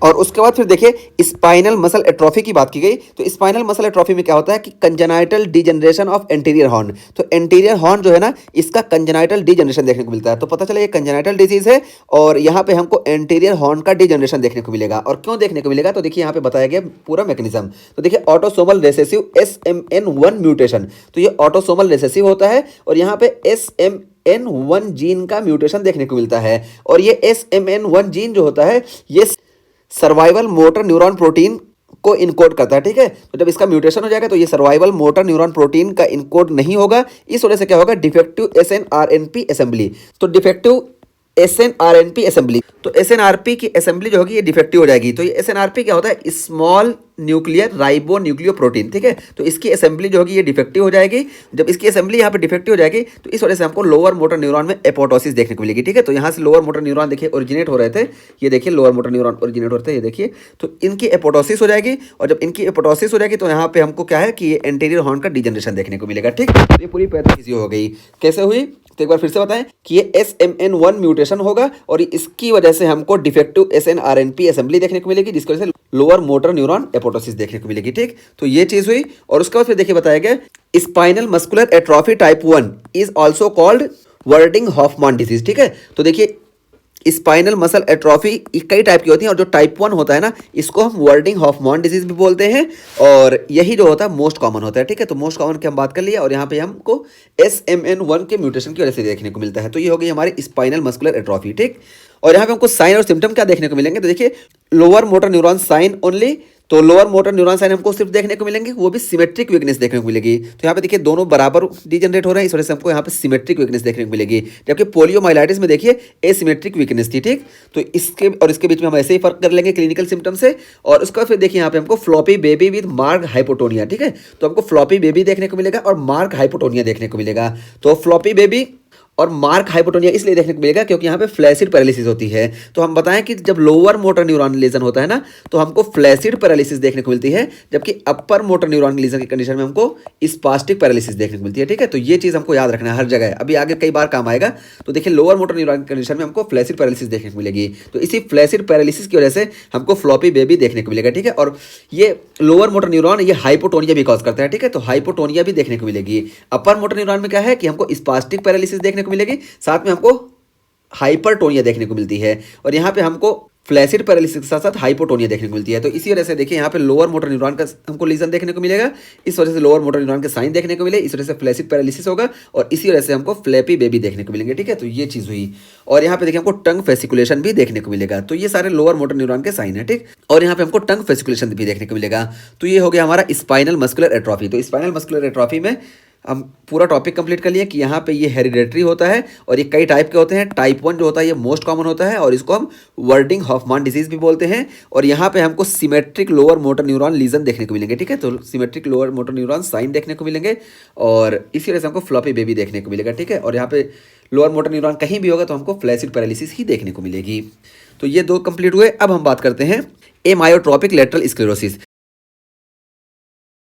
और उसके बाद फिर देखिए स्पाइनल मसल एट्रोफी की बात की गई। तो स्पाइनल मसल एट्रोफी में क्या होता है कि congenital degeneration of anterior horn. तो एंटीरियर हॉर्न जो है ना, इसका कंजेनाइटल डीजनरेशन देखने को मिलता है। तो पता चला ये कंजेनाइटल डिजीज है और यहाँ पे हमको एंटीरियर हॉर्न का डीजनरेशन देखने को मिलेगा। और क्यों देखने को मिलेगा, तो देखिए यहाँ पे बताया गया पूरा मैकेनिज्म। तो देखिए ऑटोसोमल रिसेसिव SMN1 म्यूटेशन। तो ये ऑटोसोमल रिसेसिव होता है और यहाँ पे SMN1 जीन का म्यूटेशन देखने को मिलता है। और ये SMN1 जीन जो होता है ये सर्वाइवल मोटर न्यूरॉन प्रोटीन को इनकोड करता है। ठीक है, तो जब इसका म्यूटेशन हो जाएगा तो ये सर्वाइवल मोटर न्यूरॉन प्रोटीन का इनकोड नहीं होगा। इस वजह से क्या होगा, डिफेक्टिव SNRNP असेंबली। तो डिफेक्टिव SNRNP असेंबली, तो SNRP की असेंबली जो होगी ये डिफेक्टिव हो जाएगी। तो ये SNRP क्या होता है, small nuclear ribo nucleo protein. ठीक है, तो इसकी असेंबली जो होगी ये डिफेक्टिव हो जाएगी। जब इसकी असेंबली यहाँ पे डिफेक्टिव हो जाएगी तो इस वजह से हमको लोअर मोटर न्यूरॉन में एपोटोसिस देखने को मिलेगी। ठीक है, तो यहाँ से लोअर मोटर न्यूरॉन देखिए ओरिजिनेट हो रहे थे, ये देखिए लोअर मोटर न्यूरॉन ओरिजिनेट हो रहे थे, ये देखिए। तो इनकी एपोटोसिस हो जाएगी और जब इनकी एपोटोसिस हो जाएगी तो यहाँ पे हमको क्या है कि ये एंटीरियर हॉर्न का डिजनरेशन देखने को मिलेगा। ठीक, ये पूरी पैथोलॉजी हो गई। कैसे हुई, तो एक बार फिर से बताएं कि ये SMN1 म्यूटेशन होगा और इसकी वजह से हमको डिफेक्टिव SNRNP असेंबली देखने को मिलेगी, जिसकी वजह से लोअर मोटर न्यूरॉन एपोटोसिस देखने को मिलेगी। ठीक, तो ये चीज हुई। और उसके बाद फिर देखिए बताया गया spinal muscular atrophy type 1 is also called Werdnig Hoffmann disease. ठीक है, तो देखिए स्पाइनल मसल एट्रोफी कई टाइप की होती है और जो टाइप 1 होता है ना, इसको हम वर्डिंग हॉफमान डिजीज भी बोलते हैं और यही जो होता है मोस्ट कॉमन होता है। ठीक है, तो मोस्ट कॉमन की हम बात कर लिए और यहाँ पे हमको SMN1 के म्यूटेशन की वजह से देखने को मिलता है। तो ये हो गई हमारी स्पाइनल मस्कुलर एट्रोफी। ठीक, और यहाँ पे हमको साइन और सिम्टम क्या देखने को मिलेंगे, तो देखिए lower motor neuron sign only. तो लोअर मोटर न्यूरॉन साइन हमको सिर्फ देखने को मिलेंगे, वो भी सिमेट्रिक वीकनेस देखने को मिलेगी। तो यहाँ पे देखिए दोनों बराबर डिजनरेट हो रहे हैं, इस वजह से हमको यहाँ पे सिमेट्रिक वीकनेस देखने को मिलेगी। जबकि पोलियोमाइलाइटिस में देखिए एसिमेट्रिक वीकनेस थी। ठीक, तो इसके और इसके बीच में हम ऐसे ही फर्क कर लेंगे क्लिनिकल सिम्टम से। और उसका फिर देखिए यहाँ पे हमको floppy baby with mark hypotonia. ठीक है, तो हमको फ्लॉपी बेबी देखने को मिलेगा और मार्क हाइपोटोनिया देखने को मिलेगा। तो फ्लॉपी बेबी और मार्क हाइपोटोनिया इसलिए देखने को मिलेगा क्योंकि यहाँ पे फ्लैसिड पैरालिसिस होती है। तो हम बताएं कि जब लोअर मोटर न्यूरॉन लीजन होता है ना, तो हमको फ्लैसिड पैरालिसिस देखने को मिलती है, जबकि अपर मोटर न्यूरॉन लीजन की कंडीशन में हमको स्पास्टिक पैरालिसिस देखने को मिलती है। ठीक है, तो ये चीज़ हमको याद रखना है हर जगह, अभी आगे कई बार काम आएगा। तो देखिए लोअर मोटर न्यूरॉन की कंडीशन में हमको फ्लैसिड पैरालिसिस देखने को मिलेगी। तो इसी फ्लैसिड पैरालिसिस की वजह से हमको फ्लॉपी बेबी देखने को मिलेगा। ठीक है, और ये लोअर मोटर न्यूरॉन ये हाइपोटोनिया भी कॉज करता है। ठीक है, तो हाइपोटोनिया भी देखने को मिलेगी। अपर मोटर न्यूरॉन में क्या है कि हमको स्पास्टिक पैरालिसिस देखने को मिलेगी, साथ में हमको हाइपरटोनिया देखने को मिलती है। और यहाँ पे हमको फ्लैसिड पैरालिसिस के साथ साथ हाइपोटोनिया देखने को मिलती है। तो इसी वजह से देखिए यहाँ पे लोअर मोटर न्यूरॉन का हमको लीजन देखने को मिलेगा, इस वजह से लोअर मोटर न्यूरॉन के साइन देखने को मिले, इस वजह से फ्लैसिड पैरालिसिस होगा और इसी वजह से हमको फ्लैपी बेबी देखने को मिलेंगे। ठीक है, तो ये चीज़ हुई। और यहाँ पे देखिए हमको टंग फेसिकुलेशन भी देखने को मिलेगा। तो ये सारे लोअर मोटर न्यूरॉन के साइन है। ठीक, और यहाँ पे हमको टंग फेसिकुलेशन भी देखने को मिलेगा। तो ये हो गया हमारा स्पाइनल मस्कुलर एट्रोफी। तो स्पाइनल मस्कुलर एट्रोफी में हम पूरा टॉपिक कंप्लीट कर लिए कि यहाँ पे ये हेरिडेटरी होता है और ये कई टाइप के होते हैं। टाइप 1 जो होता है ये मोस्ट कॉमन होता है और इसको हम वर्डिंग हॉफमान डिजीज भी बोलते हैं। और यहाँ पे हमको symmetric lower motor neuron lesion देखने को मिलेंगे। ठीक है, तो symmetric lower motor neuron sign देखने को मिलेंगे और इसी वजह से हमको फ्लॉपी बेबी देखने को मिलेगा। ठीक है, और यहाँ पे लोअर मोटर न्यूरॉन कहीं भी होगा तो हमको फ्लैसिड पैरालिसिस ही देखने को मिलेगी। तो ये दो कंप्लीट हुए। अब हम बात करते हैं एमायोट्रोपिक लेटरल स्क्लेरोसिस।